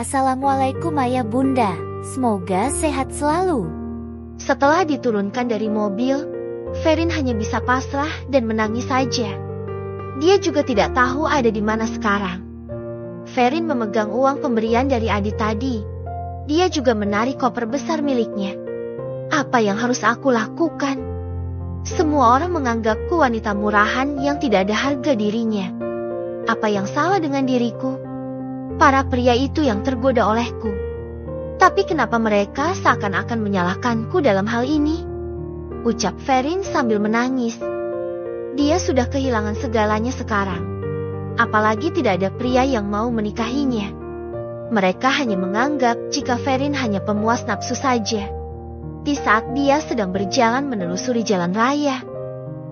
Assalamualaikum ayah bunda, semoga sehat selalu. Setelah diturunkan dari mobil, Ferin hanya bisa pasrah dan menangis saja. Dia juga tidak tahu ada di mana sekarang. Ferin memegang uang pemberian dari Adi tadi. Dia juga menarik koper besar miliknya. Apa yang harus aku lakukan? Semua orang menganggapku wanita murahan yang tidak ada harga dirinya. Apa yang salah dengan diriku? Para pria itu yang tergoda olehku. Tapi kenapa mereka seakan-akan menyalahkanku dalam hal ini? Ucap Ferin sambil menangis. Dia sudah kehilangan segalanya sekarang. Apalagi tidak ada pria yang mau menikahinya. Mereka hanya menganggap jika Ferin hanya pemuas nafsu saja. Di saat dia sedang berjalan menelusuri jalan raya,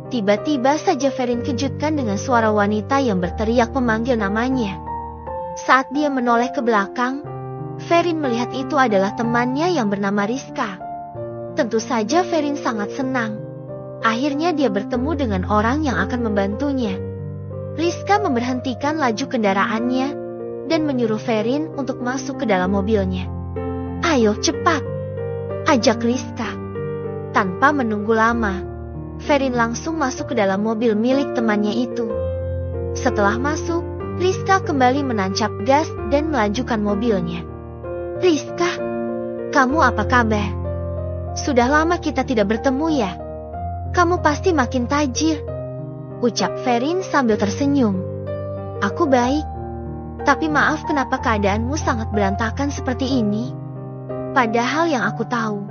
tiba-tiba saja Ferin kejutkan dengan suara wanita yang berteriak memanggil namanya. Saat dia menoleh ke belakang, Ferin melihat itu adalah temannya yang bernama Rizka. Tentu saja Ferin sangat senang. Akhirnya dia bertemu dengan orang yang akan membantunya. Rizka memberhentikan laju kendaraannya dan menyuruh Ferin untuk masuk ke dalam mobilnya. "Ayo cepat," ajak Rizka. Tanpa menunggu lama, Ferin langsung masuk ke dalam mobil milik temannya itu. Setelah masuk, Rizka kembali menancap gas dan melajukan mobilnya. "Rizka, kamu apa kabar? Sudah lama kita tidak bertemu ya? Kamu pasti makin tajir," ucap Ferin sambil tersenyum. "Aku baik, tapi maaf kenapa keadaanmu sangat berantakan seperti ini? Padahal yang aku tahu,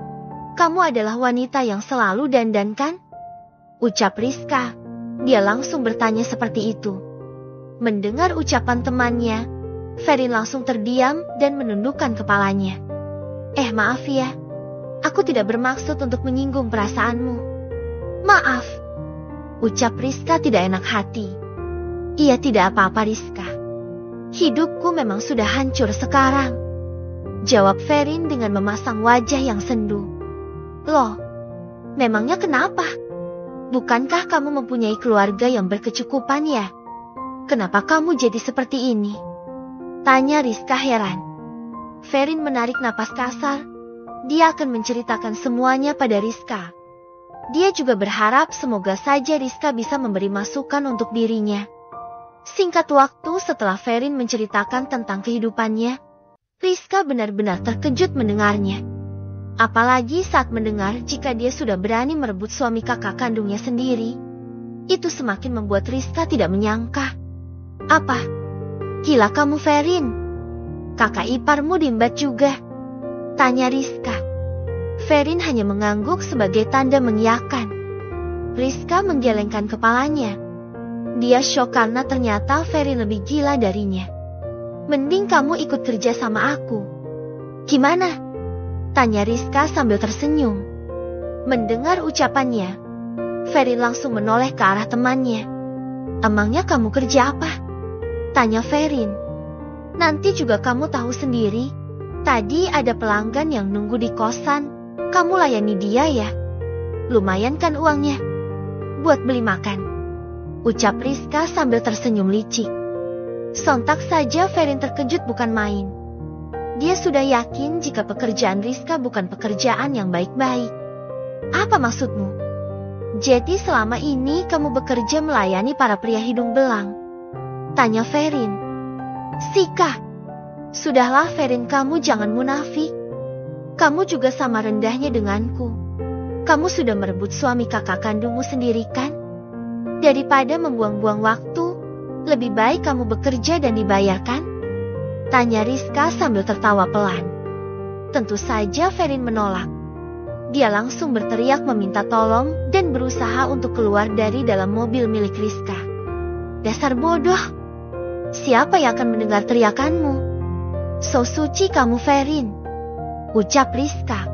kamu adalah wanita yang selalu dandan kan?" ucap Rizka. Dia langsung bertanya seperti itu. Mendengar ucapan temannya, Ferin langsung terdiam dan menundukkan kepalanya. Maaf ya, aku tidak bermaksud untuk menyinggung perasaanmu." "Maaf," ucap Rizka tidak enak hati. "Iya tidak apa-apa Rizka. Hidupku memang sudah hancur sekarang," jawab Ferin dengan memasang wajah yang sendu. "Loh, memangnya kenapa? Bukankah kamu mempunyai keluarga yang berkecukupan ya? Kenapa kamu jadi seperti ini?" tanya Rizka heran. Ferin menarik napas kasar. Dia akan menceritakan semuanya pada Rizka. Dia juga berharap semoga saja Rizka bisa memberi masukan untuk dirinya. Singkat waktu setelah Ferin menceritakan tentang kehidupannya, Rizka benar-benar terkejut mendengarnya. Apalagi saat mendengar jika dia sudah berani merebut suami kakak kandungnya sendiri. Itu semakin membuat Rizka tidak menyangka. "Apa? Gila kamu Ferin? Kakak iparmu diembat juga?" tanya Rizka. Ferin hanya mengangguk sebagai tanda mengiyakan. Rizka menggelengkan kepalanya. Dia syok karena ternyata Ferin lebih gila darinya. "Mending kamu ikut kerja sama aku." "Gimana?" tanya Rizka sambil tersenyum. Mendengar ucapannya, Ferin langsung menoleh ke arah temannya. "Emangnya kamu kerja apa?" tanya Ferin. "Nanti juga kamu tahu sendiri. Tadi ada pelanggan yang nunggu di kosan. Kamu layani dia ya. Lumayan kan uangnya buat beli makan," ucap Rizka sambil tersenyum licik. Sontak saja Ferin terkejut bukan main. Dia sudah yakin jika pekerjaan Rizka bukan pekerjaan yang baik-baik. "Apa maksudmu? Jadi selama ini kamu bekerja melayani para pria hidung belang?" tanya Ferin. "Sika, sudahlah Ferin, kamu jangan munafik. Kamu juga sama rendahnya denganku. Kamu sudah merebut suami kakak kandungmu sendiri kan? Daripada membuang-buang waktu, lebih baik kamu bekerja dan dibayarkan?" tanya Rizka sambil tertawa pelan. Tentu saja Ferin menolak. Dia langsung berteriak meminta tolong dan berusaha untuk keluar dari dalam mobil milik Rizka. "Dasar bodoh! Siapa yang akan mendengar teriakanmu? So suci kamu Ferin," ucap Rizka.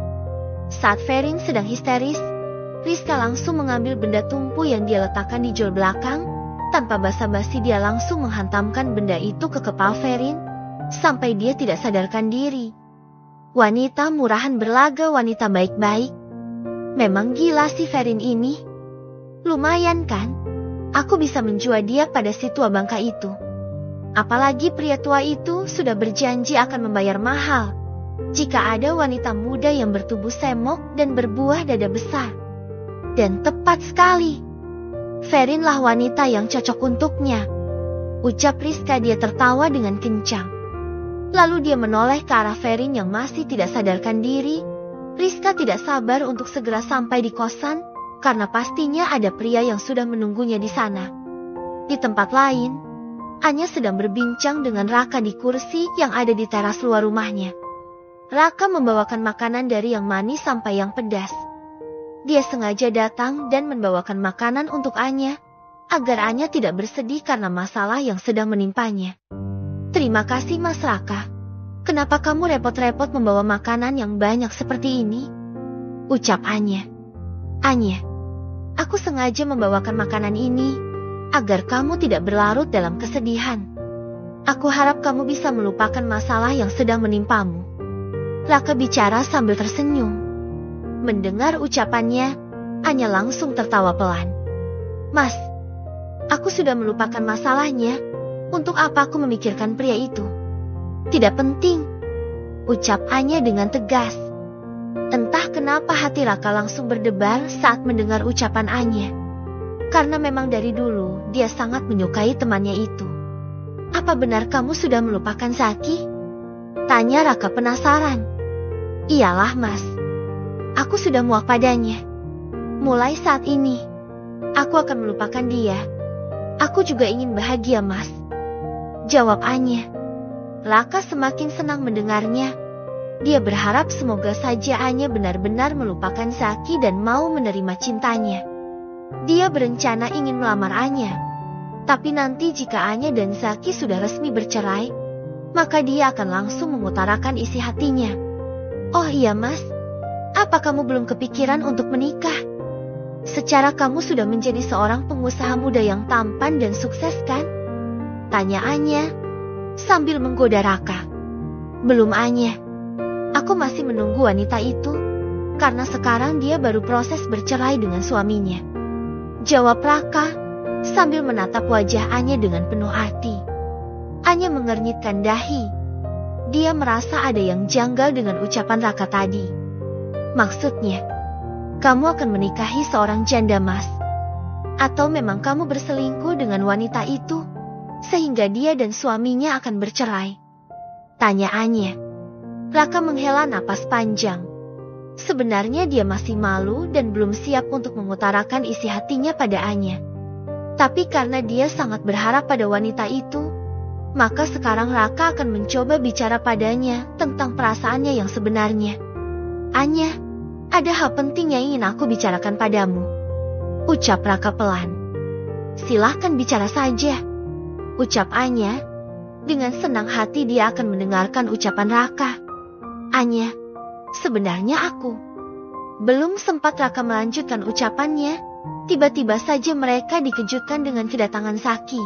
Saat Ferin sedang histeris, Rizka langsung mengambil benda tumpu yang dia letakkan di jol belakang. Tanpa basa-basi dia langsung menghantamkan benda itu ke kepala Ferin, sampai dia tidak sadarkan diri. Wanita murahan berlaga wanita baik-baik. Memang gila si Ferin ini. Lumayan kan? Aku bisa menjual dia pada si tua bangka itu. Apalagi pria tua itu sudah berjanji akan membayar mahal jika ada wanita muda yang bertubuh semok dan berbuah dada besar. Dan tepat sekali, Verinlah wanita yang cocok untuknya, ucap Rizka. Dia tertawa dengan kencang. Lalu dia menoleh ke arah Verin yang masih tidak sadarkan diri. Rizka tidak sabar untuk segera sampai di kosan, karena pastinya ada pria yang sudah menunggunya di sana. Di tempat lain, Anya sedang berbincang dengan Raka di kursi yang ada di teras luar rumahnya. Raka membawakan makanan dari yang manis sampai yang pedas. Dia sengaja datang dan membawakan makanan untuk Anya, agar Anya tidak bersedih karena masalah yang sedang menimpanya. Terima kasih Mas Raka. Kenapa kamu repot-repot membawa makanan yang banyak seperti ini? Ucap Anya. Anya, aku sengaja membawakan makanan ini agar kamu tidak berlarut dalam kesedihan. Aku harap kamu bisa melupakan masalah yang sedang menimpamu. Raka bicara sambil tersenyum. Mendengar ucapannya, Anya langsung tertawa pelan. Mas, aku sudah melupakan masalahnya. Untuk apa aku memikirkan pria itu? Tidak penting, ucap Anya dengan tegas. Entah kenapa hati Raka langsung berdebar saat mendengar ucapan Anya. Karena memang dari dulu dia sangat menyukai temannya itu. Apa benar kamu sudah melupakan Zaki? Tanya Raka penasaran. Iyalah Mas. Aku sudah muak padanya. Mulai saat ini, aku akan melupakan dia. Aku juga ingin bahagia Mas, jawab Anya. Raka semakin senang mendengarnya. Dia berharap semoga saja Anya benar-benar melupakan Zaki dan mau menerima cintanya. Dia berencana ingin melamar Anya. Tapi nanti jika Anya dan Zaki sudah resmi bercerai, maka dia akan langsung mengutarakan isi hatinya. Oh iya Mas, apa kamu belum kepikiran untuk menikah? Secara kamu sudah menjadi seorang pengusaha muda yang tampan dan sukses kan? Tanya Anya sambil menggoda Raka. Belum Anya. Aku masih menunggu wanita itu, karena sekarang dia baru proses bercerai dengan suaminya. Jawab Raka sambil menatap wajah Anya dengan penuh arti. Anya mengernyitkan dahi. Dia merasa ada yang janggal dengan ucapan Raka tadi. Maksudnya, kamu akan menikahi seorang janda Mas? Atau memang kamu berselingkuh dengan wanita itu, sehingga dia dan suaminya akan bercerai? Tanya Anya. Raka menghela napas panjang. Sebenarnya dia masih malu dan belum siap untuk mengutarakan isi hatinya pada Anya. Tapi karena dia sangat berharap pada wanita itu, maka sekarang Raka akan mencoba bicara padanya tentang perasaannya yang sebenarnya. Anya, ada hal penting yang ingin aku bicarakan padamu, ucap Raka pelan. Silahkan bicara saja, ucap Anya. Dengan senang hati dia akan mendengarkan ucapan Raka. Anya, sebenarnya aku. Belum sempat Raka melanjutkan ucapannya, tiba-tiba saja mereka dikejutkan dengan kedatangan Zaki.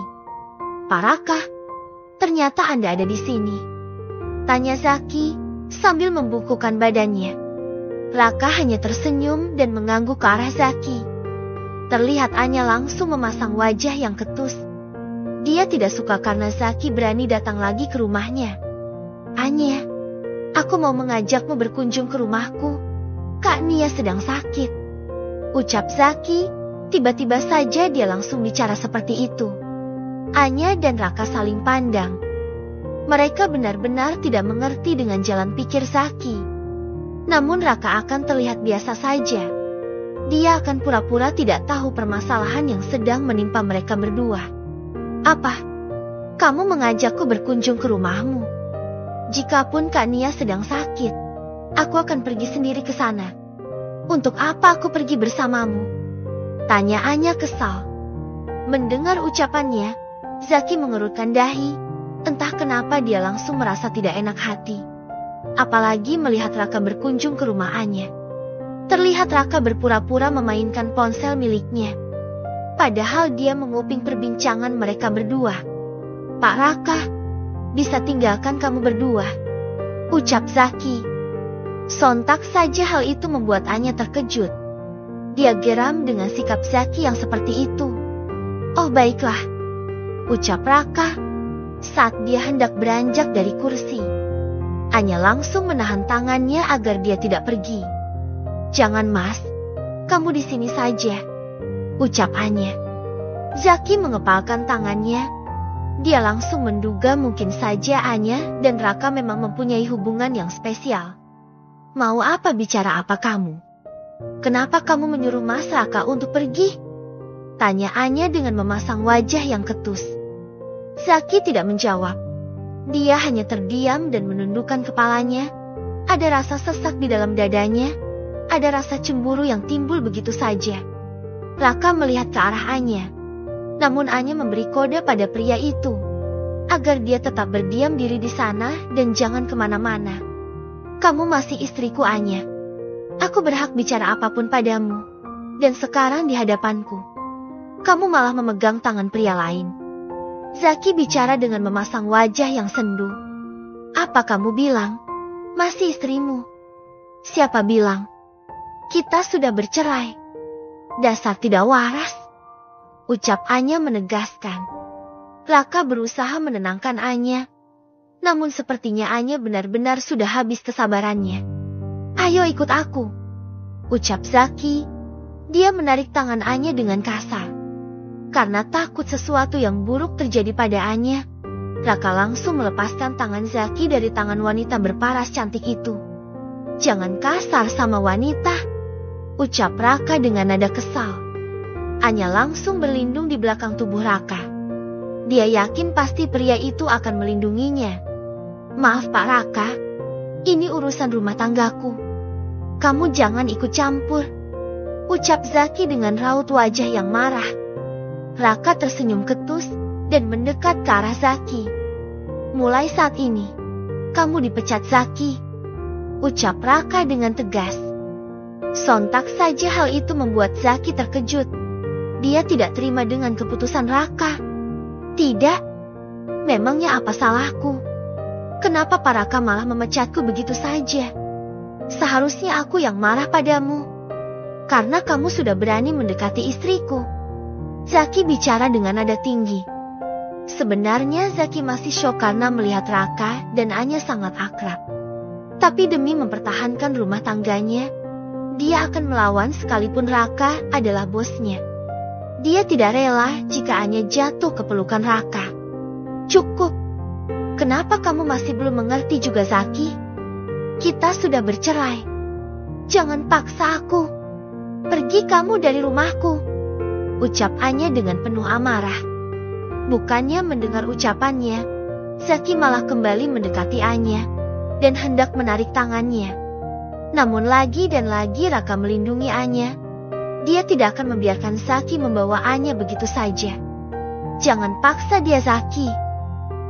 Pak Raka, ternyata Anda ada di sini, tanya Zaki sambil membungkukkan badannya. Raka hanya tersenyum dan mengangguk ke arah Zaki. Terlihat Anya langsung memasang wajah yang ketus. Dia tidak suka karena Zaki berani datang lagi ke rumahnya. Anya, aku mau mengajakmu berkunjung ke rumahku. Kak Nia sedang sakit, ucap Zaki. Tiba-tiba saja dia langsung bicara seperti itu. Anya dan Raka saling pandang. Mereka benar-benar tidak mengerti dengan jalan pikir Zaki. Namun Raka akan terlihat biasa saja. Dia akan pura-pura tidak tahu permasalahan yang sedang menimpa mereka berdua. Apa? Kamu mengajakku berkunjung ke rumahmu? Jikapun Kak Nia sedang sakit, aku akan pergi sendiri ke sana. Untuk apa aku pergi bersamamu? Tanya Anya kesal. Mendengar ucapannya, Zaki mengerutkan dahi. Entah kenapa dia langsung merasa tidak enak hati. Apalagi melihat Raka berkunjung ke rumah Anya. Terlihat Raka berpura-pura memainkan ponsel miliknya. Padahal dia menguping perbincangan mereka berdua. Pak Raka, bisa tinggalkan kamu berdua, ucap Zaki. Sontak saja hal itu membuat Anya terkejut. Dia geram dengan sikap Zaki yang seperti itu. Oh baiklah, ucap Raka. Saat dia hendak beranjak dari kursi, Anya langsung menahan tangannya agar dia tidak pergi. "Jangan Mas, kamu di sini saja," ucap Anya. Zaki mengepalkan tangannya. Dia langsung menduga mungkin saja Anya dan Raka memang mempunyai hubungan yang spesial. "Mau apa, bicara apa kamu? Kenapa kamu menyuruh Mas Raka untuk pergi?" tanya Anya dengan memasang wajah yang ketus. Zaki tidak menjawab. Dia hanya terdiam dan menundukkan kepalanya. Ada rasa sesak di dalam dadanya. Ada rasa cemburu yang timbul begitu saja. Raka melihat ke arah Anya. Namun Anya memberi kode pada pria itu agar dia tetap berdiam diri di sana dan jangan kemana-mana. "Kamu masih istriku, Anya. Aku berhak bicara apapun padamu. Dan sekarang di hadapanku, kamu malah memegang tangan pria lain." Zaki bicara dengan memasang wajah yang sendu. "Apa kamu bilang? Masih istrimu? Siapa bilang? Kita sudah bercerai. Dasar tidak waras," ucap Anya menegaskan. Raka berusaha menenangkan Anya. Namun sepertinya Anya benar-benar sudah habis kesabarannya. "Ayo ikut aku," ucap Zaki. Dia menarik tangan Anya dengan kasar. Karena takut sesuatu yang buruk terjadi pada Anya, Raka langsung melepaskan tangan Zaki dari tangan wanita berparas cantik itu. "Jangan kasar sama wanita," ucap Raka dengan nada kesal. Anya langsung berlindung di belakang tubuh Raka. Dia yakin pasti pria itu akan melindunginya. "Maaf Pak Raka, ini urusan rumah tanggaku. Kamu jangan ikut campur," ucap Zaki dengan raut wajah yang marah. Raka tersenyum ketus dan mendekat ke arah Zaki. "Mulai saat ini, kamu dipecat Zaki," ucap Raka dengan tegas. Sontak saja hal itu membuat Zaki terkejut. Dia tidak terima dengan keputusan Raka. "Tidak, memangnya apa salahku? Kenapa Pak Raka malah memecatku begitu saja? Seharusnya aku yang marah padamu, karena kamu sudah berani mendekati istriku." Zaki bicara dengan nada tinggi. Sebenarnya Zaki masih syok karena melihat Raka dan Anya sangat akrab. Tapi demi mempertahankan rumah tangganya, dia akan melawan sekalipun Raka adalah bosnya. Dia tidak rela jika Anya jatuh ke pelukan Raka. "Cukup. Kenapa kamu masih belum mengerti juga, Zaki? Kita sudah bercerai. Jangan paksa aku. Pergi kamu dari rumahku," ucap Anya dengan penuh amarah. Bukannya mendengar ucapannya, Zaki malah kembali mendekati Anya dan hendak menarik tangannya. Namun lagi dan lagi Raka melindungi Anya. Dia tidak akan membiarkan Zaki membawa Anya begitu saja. "Jangan paksa dia, Zaki.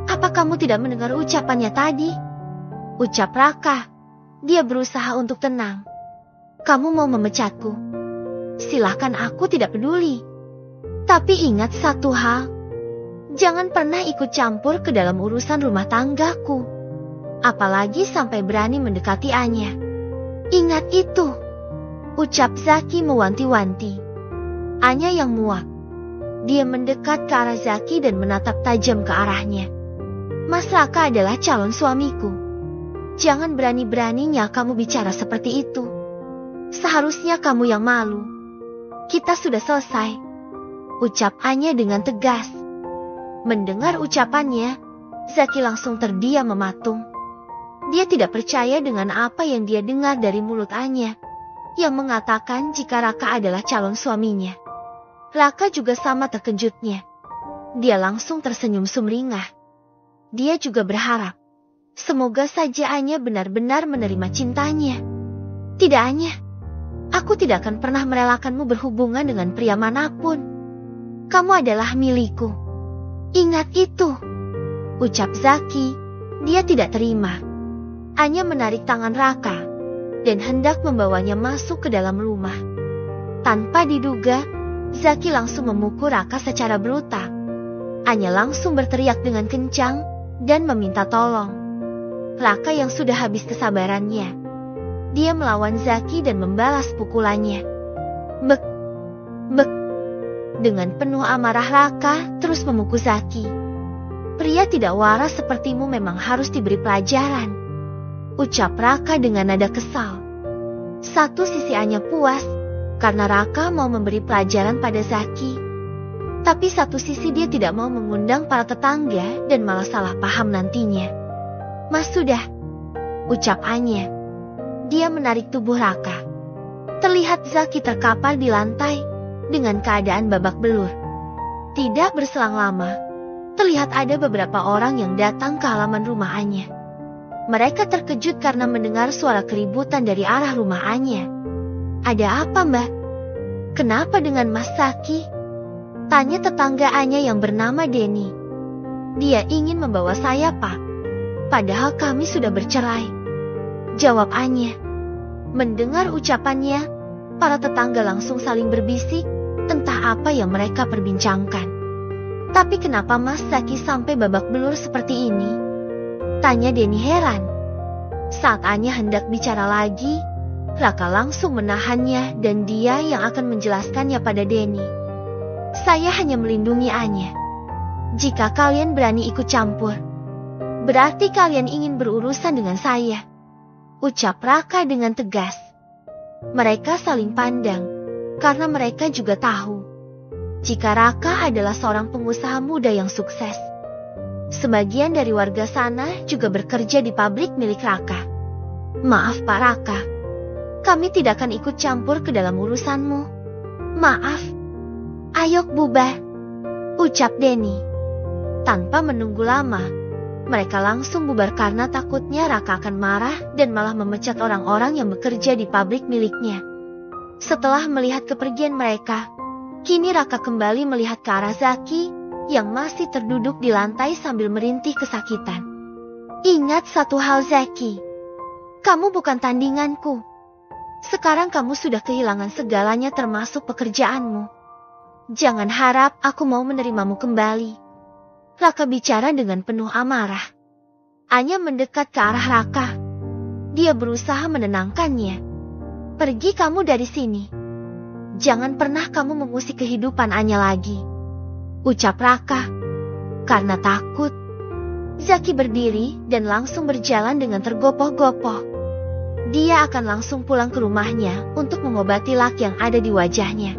Apa kamu tidak mendengar ucapannya tadi?" ucap Raka. Dia berusaha untuk tenang. "Kamu mau memecatku? Silahkan, aku tidak peduli. Tapi ingat satu hal, jangan pernah ikut campur ke dalam urusan rumah tanggaku. Apalagi sampai berani mendekati Anya. Ingat itu," ucap Zaki mewanti-wanti. Anya yang muak. Dia mendekat ke arah Zaki dan menatap tajam ke arahnya. "Mas Raka adalah calon suamiku. Jangan berani-beraninya kamu bicara seperti itu. Seharusnya kamu yang malu. Kita sudah selesai," ucap Anya dengan tegas. Mendengar ucapannya, Zaki langsung terdiam mematung. Dia tidak percaya dengan apa yang dia dengar dari mulut Anya, yang mengatakan jika Raka adalah calon suaminya. Raka juga sama terkejutnya. Dia langsung tersenyum sumringah. Dia juga berharap, semoga saja Anya benar-benar menerima cintanya. "Tidak, Anya. Aku tidak akan pernah merelakanmu berhubungan dengan pria manapun. Kamu adalah milikku. Ingat itu," ucap Zaki. Dia tidak terima. Anya menarik tangan Raka dan hendak membawanya masuk ke dalam rumah. Tanpa diduga, Zaki langsung memukul Raka secara brutal. Anya langsung berteriak dengan kencang dan meminta tolong. Raka yang sudah habis kesabarannya, dia melawan Zaki dan membalas pukulannya. "Bek, bek." Dengan penuh amarah Raka terus memukul Zaki. Pria tidak waras sepertimu memang harus diberi pelajaran, ucap Raka dengan nada kesal. Satu sisi Anya puas, karena Raka mau memberi pelajaran pada Zaki. Tapi satu sisi dia tidak mau mengundang para tetangga dan malah salah paham nantinya. Mas sudah, ucap Anya. Dia menarik tubuh Raka. Terlihat Zaki terkapar di lantai dengan keadaan babak belur. Tidak berselang lama, terlihat ada beberapa orang yang datang ke halaman rumah Anya. Mereka terkejut karena mendengar suara keributan dari arah rumah Anya. Ada apa, Mbak? Kenapa dengan Mas Zaki? Tanya tetangga Anya yang bernama Denny. Dia ingin membawa saya, Pak. Padahal kami sudah bercerai, jawab Anya. Mendengar ucapannya, para tetangga langsung saling berbisik, entah apa yang mereka perbincangkan. Tapi kenapa Mas Zaki sampai babak belur seperti ini? Tanya Denny heran. Saat Anya hendak bicara lagi, Raka langsung menahannya dan dia yang akan menjelaskannya pada Denny. Saya hanya melindungi Anya. Jika kalian berani ikut campur, berarti kalian ingin berurusan dengan saya, ucap Raka dengan tegas. Mereka saling pandang, karena mereka juga tahu jika Raka adalah seorang pengusaha muda yang sukses. Sebagian dari warga sana juga bekerja di pabrik milik Raka. Maaf Pak Raka, kami tidak akan ikut campur ke dalam urusanmu. Maaf. Ayo bubar, ucap Denny. Tanpa menunggu lama, mereka langsung bubar karena takutnya Raka akan marah dan malah memecat orang-orang yang bekerja di pabrik miliknya. Setelah melihat kepergian mereka, kini Raka kembali melihat ke arah Zaki yang masih terduduk di lantai sambil merintih kesakitan. Ingat satu hal Zaki, kamu bukan tandinganku. Sekarang kamu sudah kehilangan segalanya termasuk pekerjaanmu. Jangan harap aku mau menerimamu kembali. Raka bicara dengan penuh amarah. Anya mendekat ke arah Raka. Dia berusaha menenangkannya. Pergi kamu dari sini. Jangan pernah kamu mengusik kehidupan Anya lagi, ucap Raka. Karena takut, Zaki berdiri dan langsung berjalan dengan tergopoh-gopoh. Dia akan langsung pulang ke rumahnya untuk mengobati lak yang ada di wajahnya.